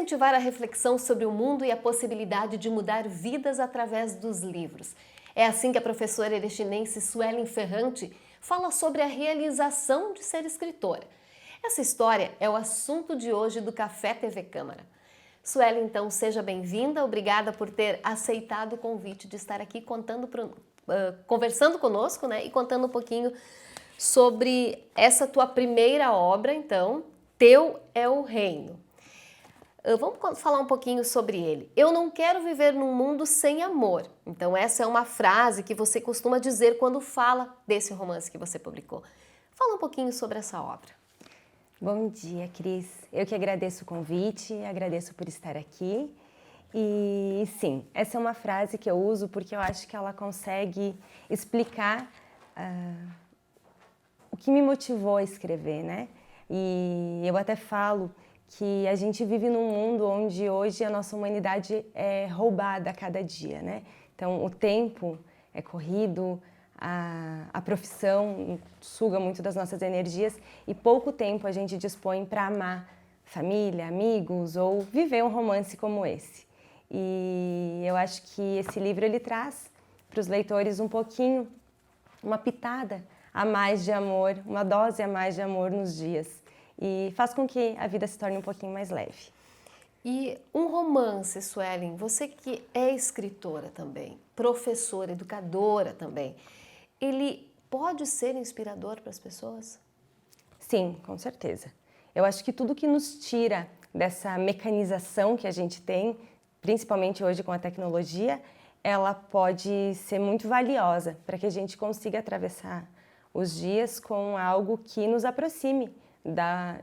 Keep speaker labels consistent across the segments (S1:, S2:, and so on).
S1: incentivar a reflexão sobre o mundo e a possibilidade de mudar vidas através dos livros. É assim que a professora erechinense Suelen Ferrante fala sobre a realização de ser escritora. Essa história é o assunto de hoje do Café TV Câmara. Suelen, então, seja bem-vinda. Obrigada por ter aceitado o convite de estar aqui conversando conosco, né? E contando um pouquinho sobre essa tua primeira obra, então, Teu é o Reino. Vamos falar um pouquinho sobre ele. Eu não quero viver num mundo sem amor. Então, essa é uma frase que você costuma dizer quando fala desse romance que você publicou. Fala um pouquinho sobre essa obra.
S2: Bom dia, Cris. Eu que agradeço o convite, agradeço por estar aqui. E sim, essa é uma frase que eu uso porque eu acho que ela consegue explicar o que me motivou a escrever, né? E eu até falo que a gente vive num mundo onde hoje a nossa humanidade é roubada a cada dia, né? Então, o tempo é corrido, a profissão suga muito das nossas energias e pouco tempo a gente dispõe para amar família, amigos ou viver um romance como esse. E eu acho que esse livro ele traz para os leitores um pouquinho, uma pitada a mais de amor, uma dose a mais de amor nos dias. E faz com que a vida se torne um pouquinho mais leve.
S1: E um romance, Suelen, você que é escritora também, professora, educadora também, ele pode ser inspirador para as pessoas?
S2: Sim, com certeza. Eu acho que tudo que nos tira dessa mecanização que a gente tem, principalmente hoje com a tecnologia, ela pode ser muito valiosa para que a gente consiga atravessar os dias com algo que nos aproxime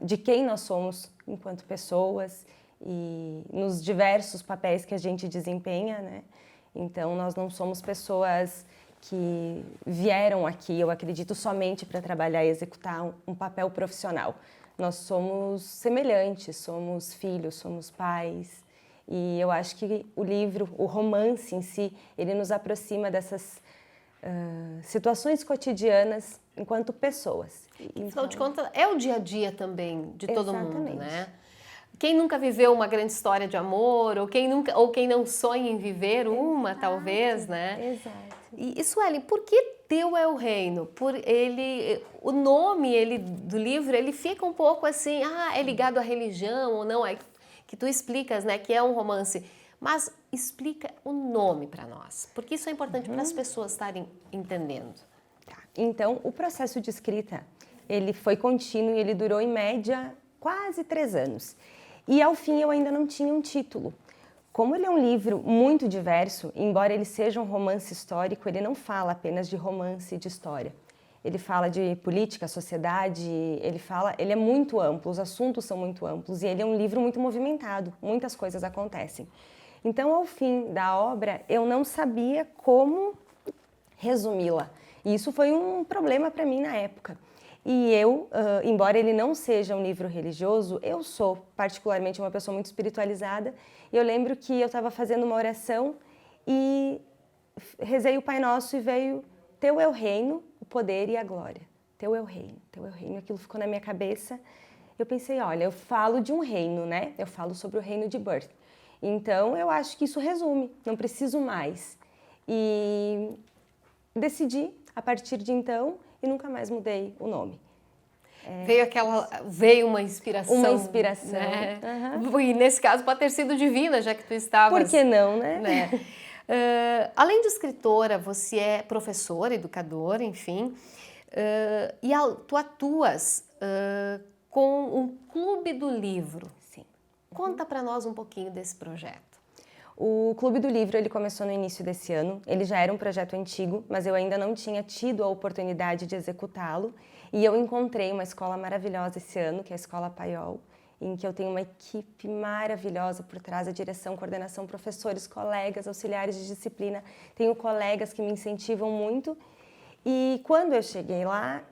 S2: de quem nós somos enquanto pessoas e nos diversos papéis que a gente desempenha, né? Então, nós não somos pessoas que vieram aqui, eu acredito, somente para trabalhar e executar um papel profissional. Nós somos semelhantes, somos filhos, somos pais. E eu acho que o livro, o romance em si, ele nos aproxima dessas situações cotidianas enquanto pessoas.
S1: Afinal de contas, é o dia a dia também de todo mundo, né? Quem nunca viveu uma grande história de amor, ou quem não sonha em viver uma, talvez, né?
S2: Exato.
S1: E Suelen, por que Teu é o Reino? O nome do livro, ele fica um pouco assim, é ligado à religião ou não, é que tu explicas, né, que é um romance. Mas explica o nome para nós, porque isso é importante para as pessoas estarem entendendo.
S2: Tá. Então, o processo de escrita, ele foi contínuo e ele durou, em média, quase 3 anos. E, ao fim, eu ainda não tinha um título. Como ele é um livro muito diverso, embora ele seja um romance histórico, ele não fala apenas de romance e de história. Ele fala de política, sociedade, ele é muito amplo, os assuntos são muito amplos e ele é um livro muito movimentado, muitas coisas acontecem. Então, ao fim da obra, eu não sabia como resumi-la. E isso foi um problema para mim na época. E eu, embora ele não seja um livro religioso, eu sou particularmente uma pessoa muito espiritualizada. E eu lembro que eu estava fazendo uma oração e rezei o Pai Nosso e veio: Teu é o reino, o poder e a glória. Teu é o reino, teu é o reino. Aquilo ficou na minha cabeça. Eu pensei, olha, eu falo de um reino, né? Eu falo sobre o reino de Birth. Então, eu acho que isso resume, não preciso mais. E decidi, a partir de então, e nunca mais mudei o nome.
S1: Veio uma inspiração.
S2: Uma inspiração.
S1: Né? Uhum. E nesse caso pode ter sido divina, já que tu estavas...
S2: Por que não, né?
S1: Além de escritora, você é professora, educadora, enfim. E tu atuas com um clube do livro.
S2: Sim.
S1: Conta para nós um pouquinho desse projeto.
S2: O Clube do Livro ele começou no início desse ano, ele já era um projeto antigo, mas eu ainda não tinha tido a oportunidade de executá-lo e eu encontrei uma escola maravilhosa esse ano, que é a Escola Paiol, em que eu tenho uma equipe maravilhosa por trás, a direção, coordenação, professores, colegas, auxiliares de disciplina, tenho colegas que me incentivam muito. E quando eu cheguei lá,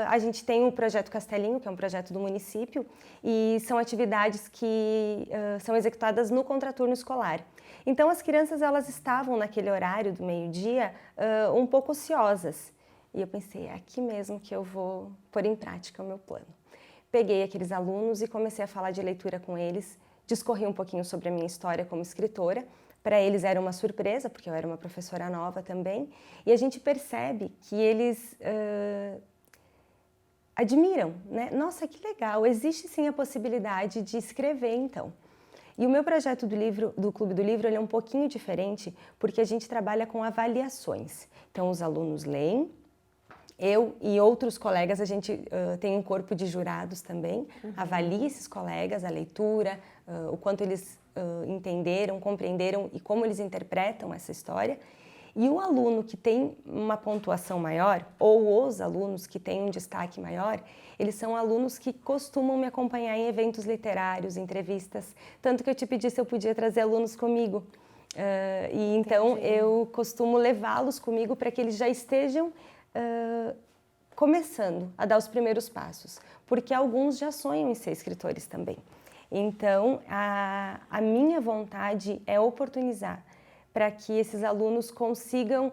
S2: a gente tem o Projeto Castelinho, que é um projeto do município, e são atividades que são executadas no contraturno escolar. Então, as crianças elas estavam naquele horário do meio-dia um pouco ociosas. E eu pensei, é aqui mesmo que eu vou pôr em prática o meu plano. Peguei aqueles alunos e comecei a falar de leitura com eles discorri um pouquinho sobre a minha história como escritora. Para eles era uma surpresa, porque eu era uma professora nova também, e a gente percebe que eles admiram, né? Nossa, que legal, existe sim a possibilidade de escrever então. E o meu projeto do Clube do Livro ele é um pouquinho diferente, porque a gente trabalha com avaliações. Então os alunos leem, eu e outros colegas, a gente tem um corpo de jurados também, avalia esses colegas, a leitura, o quanto eles entenderam, compreenderam e como eles interpretam essa história. E o aluno que tem uma pontuação maior, ou os alunos que têm um destaque maior, eles são alunos que costumam me acompanhar em eventos literários, entrevistas, tanto que eu te pedi se eu podia trazer alunos comigo. E então eu costumo levá-los comigo para que eles já estejam começando a dar os primeiros passos, porque alguns já sonham em ser escritores também. Então, a minha vontade é oportunizar para que esses alunos consigam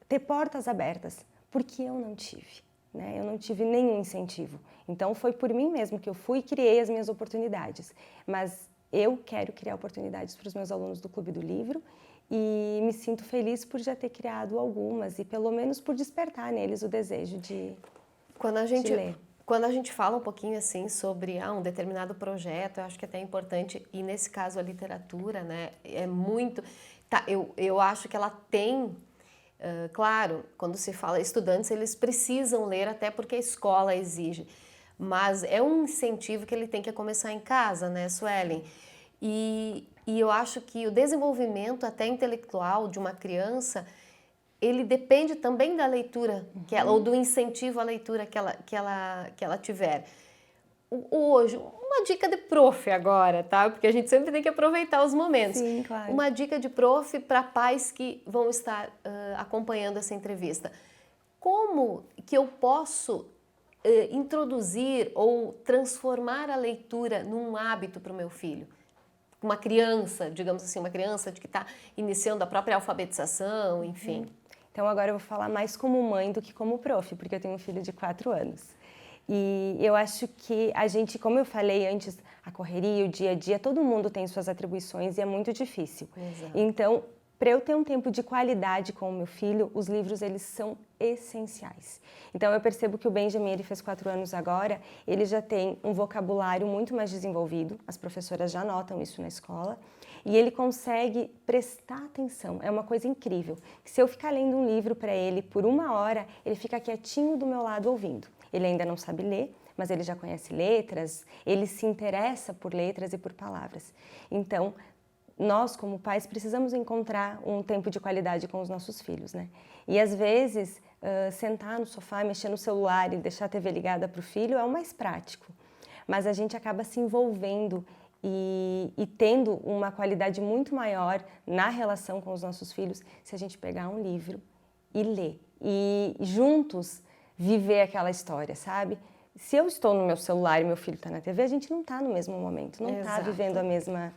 S2: ter portas abertas, porque eu não tive, né? Eu não tive nenhum incentivo. Então, foi por mim mesmo que eu fui e criei as minhas oportunidades. Mas eu quero criar oportunidades para os meus alunos do Clube do Livro e me sinto feliz por já ter criado algumas e pelo menos por despertar neles o desejo de ler.
S1: Quando a gente fala um pouquinho assim sobre um determinado projeto, eu acho que é até importante, e nesse caso a literatura, né, é muito... Tá, eu acho que ela tem, claro, quando se fala estudantes, eles precisam ler até porque a escola exige, mas é um incentivo que ele tem que começar em casa, né, Suelen? E eu acho que o desenvolvimento até intelectual de uma criança, ele depende também da leitura, ou do incentivo à leitura que ela tiver. Hoje, uma dica de prof agora, tá? Porque a gente sempre tem que aproveitar os momentos.
S2: Sim, claro.
S1: Uma dica de prof para pais que vão estar acompanhando essa entrevista. Como que eu posso introduzir ou transformar a leitura num hábito para o meu filho? Uma criança, digamos assim, uma criança que está iniciando a própria alfabetização, enfim.
S2: Então agora eu vou falar mais como mãe do que como prof, porque eu tenho um filho de 4 anos. E eu acho que a gente, como eu falei antes, a correria, o dia a dia, todo mundo tem suas atribuições e é muito difícil.
S1: Exato.
S2: Então, para eu ter um tempo de qualidade com o meu filho, os livros eles são essenciais. Então eu percebo que o Benjamin, ele fez 4 anos agora, ele já tem um vocabulário muito mais desenvolvido, as professoras já notam isso na escola, e ele consegue prestar atenção, é uma coisa incrível. Se eu ficar lendo um livro para ele por 1 hora, ele fica quietinho do meu lado ouvindo. Ele ainda não sabe ler, mas ele já conhece letras, ele se interessa por letras e por palavras. Então, nós, como pais, precisamos encontrar um tempo de qualidade com os nossos filhos, né? E às vezes, sentar no sofá, mexer no celular e deixar a TV ligada para o filho é o mais prático. Mas a gente acaba se envolvendo e tendo uma qualidade muito maior na relação com os nossos filhos se a gente pegar um livro e ler. E juntos viver aquela história, sabe? Se eu estou no meu celular e meu filho está na TV, a gente não está no mesmo momento, não está vivendo a mesma...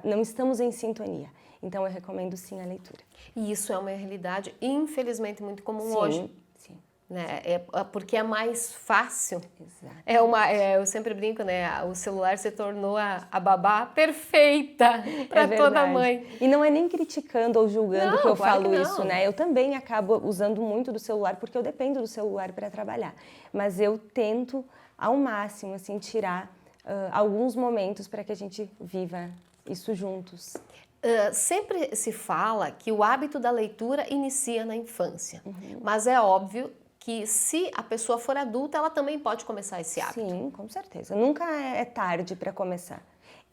S2: não estamos em sintonia. Então, eu recomendo sim a leitura.
S1: E isso é uma realidade, infelizmente, muito comum
S2: sim,
S1: hoje.
S2: Sim.
S1: Né? Porque é mais fácil.
S2: Exato.
S1: Eu sempre brinco, né? O celular se tornou a babá perfeita para toda mãe.
S2: E não é nem criticando ou julgando que eu falo isso, né? Eu também acabo usando muito do celular porque eu dependo do celular para trabalhar. Mas eu tento, ao máximo, assim, tirar alguns momentos para que a gente viva isso juntos.
S1: Sempre se fala que o hábito da leitura inicia na infância, mas é óbvio que se a pessoa for adulta, ela também pode começar esse hábito.
S2: Sim, com certeza. Nunca é tarde para começar.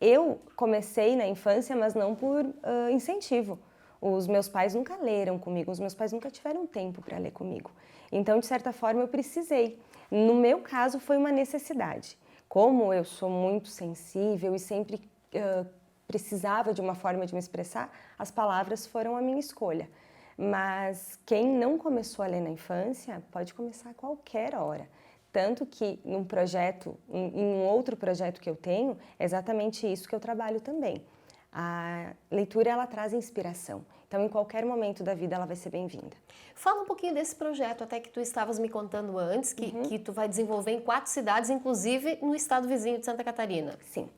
S2: Eu comecei na infância, mas não por incentivo. Os meus pais nunca leram comigo, os meus pais nunca tiveram tempo para ler comigo. Então, de certa forma, eu precisei. No meu caso, foi uma necessidade. Como eu sou muito sensível e sempre precisava de uma forma de me expressar, as palavras foram a minha escolha. Mas quem não começou a ler na infância pode começar a qualquer hora. Tanto que num projeto, em um outro projeto que eu tenho, é exatamente isso que eu trabalho também. A leitura, ela traz inspiração. Então, em qualquer momento da vida, ela vai ser bem-vinda.
S1: Fala um pouquinho desse projeto, até que tu estavas me contando antes, que tu vai desenvolver em 4 cidades, inclusive no estado vizinho de Santa Catarina.
S2: Sim.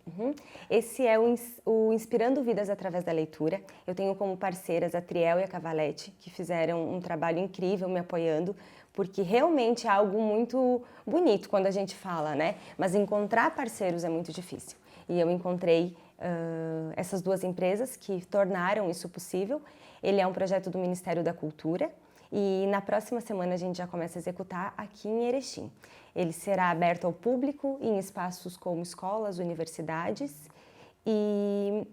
S2: Esse é o Inspirando Vidas através da leitura. Eu tenho como parceiras a Triel e a Cavalete, que fizeram um trabalho incrível me apoiando, porque realmente é algo muito bonito quando a gente fala, né? Mas encontrar parceiros é muito difícil. E eu encontrei essas 2 empresas que tornaram isso possível. Ele é um projeto do Ministério da Cultura e na próxima semana a gente já começa a executar aqui em Erechim. Ele será aberto ao público em espaços como escolas, universidades e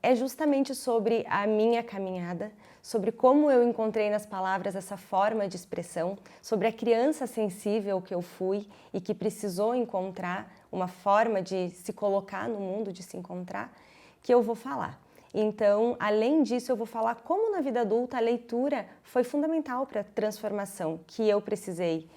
S2: é justamente sobre a minha caminhada, sobre como eu encontrei nas palavras essa forma de expressão, sobre a criança sensível que eu fui e que precisou encontrar uma forma de se colocar no mundo, de se encontrar, que eu vou falar. Então, além disso, eu vou falar como na vida adulta a leitura foi fundamental para a transformação que eu precisei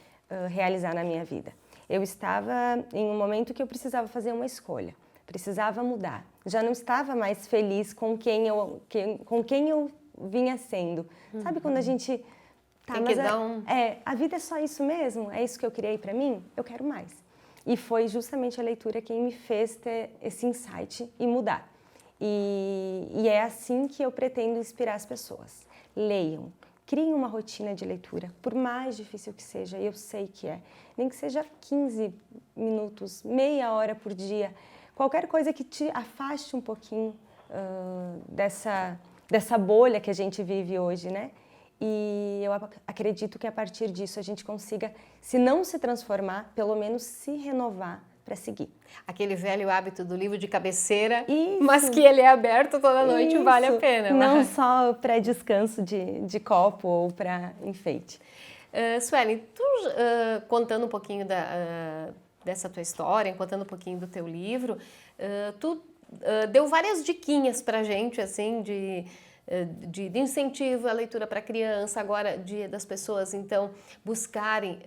S2: realizar na minha vida. Eu estava em um momento que eu precisava fazer uma escolha, precisava mudar. Já não estava mais feliz com quem eu vinha sendo. Sabe quando a gente...
S1: Tá, tem que dar
S2: a vida é só isso mesmo? É isso que eu criei para mim? Eu quero mais. E foi justamente a leitura quem me fez ter esse insight e mudar. E é assim que eu pretendo inspirar as pessoas. Leiam, criem uma rotina de leitura, por mais difícil que seja, e eu sei que é. Nem que seja 15 minutos, meia hora por dia, qualquer coisa que te afaste um pouquinho dessa bolha que a gente vive hoje, né? E eu acredito que a partir disso a gente consiga, se não se transformar, pelo menos se renovar para seguir.
S1: Aquele velho hábito do livro de cabeceira,
S2: Isso.
S1: Mas que ele é aberto toda noite,
S2: Isso.
S1: vale a pena.
S2: Não só para descanso de copo ou para enfeite.
S1: Suelen, tu contando um pouquinho dessa tua história, contando um pouquinho do teu livro, tu deu várias diquinhas para a gente, assim, de incentivo à leitura para criança, agora das pessoas, então, buscarem,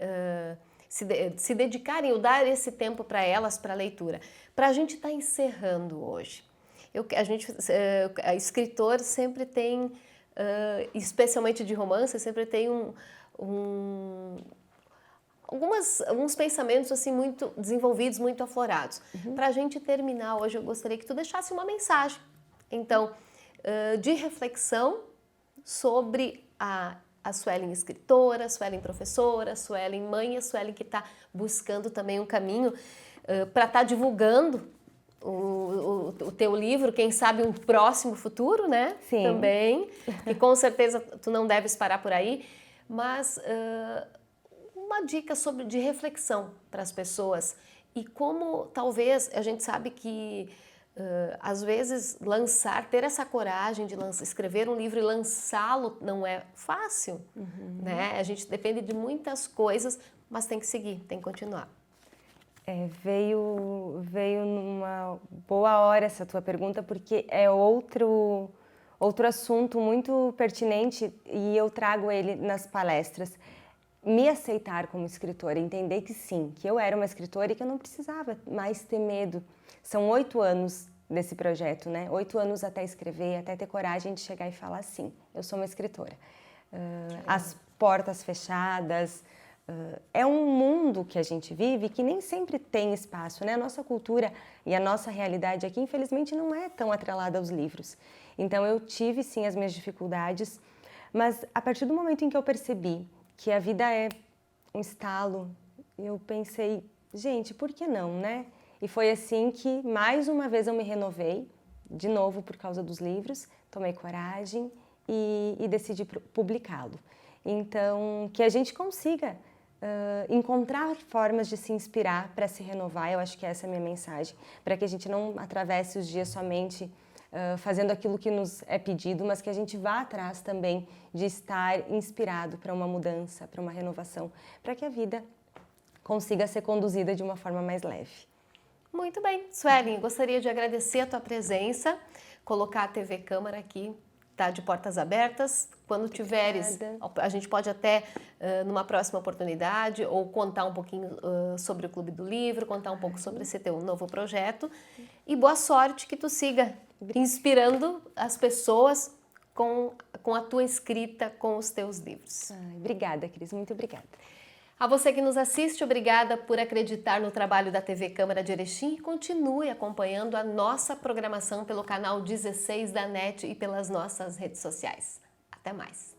S1: se dedicarem ou dar esse tempo para elas, para a leitura. Para a gente estar encerrando hoje, escritor sempre tem, especialmente de romance, sempre tem alguns pensamentos assim muito desenvolvidos, muito aflorados. Para a gente terminar hoje, eu gostaria que tu deixasse uma mensagem, então, de reflexão sobre a Suelen escritora, a Suelen professora, a Suelen mãe, a Suelen que está buscando também um caminho para estar divulgando o teu livro, quem sabe um próximo futuro, né?
S2: Sim.
S1: Também, e com certeza tu não deves parar por aí, mas uma dica de reflexão para as pessoas e como talvez a gente sabe que às vezes ter essa coragem de escrever um livro e lançá-lo não é fácil, né? A gente depende de muitas coisas, mas tem que seguir, tem que continuar.
S2: Veio numa boa hora essa tua pergunta, porque é outro assunto muito pertinente e eu trago ele nas palestras. Me aceitar como escritora, entender que sim, que eu era uma escritora e que eu não precisava mais ter medo. São 8 anos desse projeto, né? 8 anos até escrever, até ter coragem de chegar e falar sim, eu sou uma escritora. As portas fechadas, é um mundo que a gente vive que nem sempre tem espaço, né? A nossa cultura e a nossa realidade aqui, infelizmente, não é tão atrelada aos livros. Então eu tive sim as minhas dificuldades, mas a partir do momento em que eu percebi que a vida é um estalo, eu pensei, gente, por que não, né? E foi assim que, mais uma vez, eu me renovei, de novo por causa dos livros, tomei coragem e decidi publicá-lo. Então, que a gente consiga encontrar formas de se inspirar para se renovar, eu acho que essa é a minha mensagem, para que a gente não atravesse os dias somente fazendo aquilo que nos é pedido, mas que a gente vá atrás também de estar inspirado para uma mudança, para uma renovação, para que a vida consiga ser conduzida de uma forma mais leve.
S1: Muito bem, Suelen, gostaria de agradecer a tua presença, colocar a TV Câmara aqui, tá de portas abertas. Quando tiveres, a gente pode até, numa próxima oportunidade, ou contar um pouquinho sobre o Clube do Livro, contar um pouco sobre esse teu novo projeto. E boa sorte, que tu siga inspirando as pessoas com a tua escrita, com os teus livros.
S2: Obrigada, Cris, muito obrigada.
S1: A você que nos assiste, obrigada por acreditar no trabalho da TV Câmara de Erechim e continue acompanhando a nossa programação pelo canal 16 da NET e pelas nossas redes sociais. Até mais!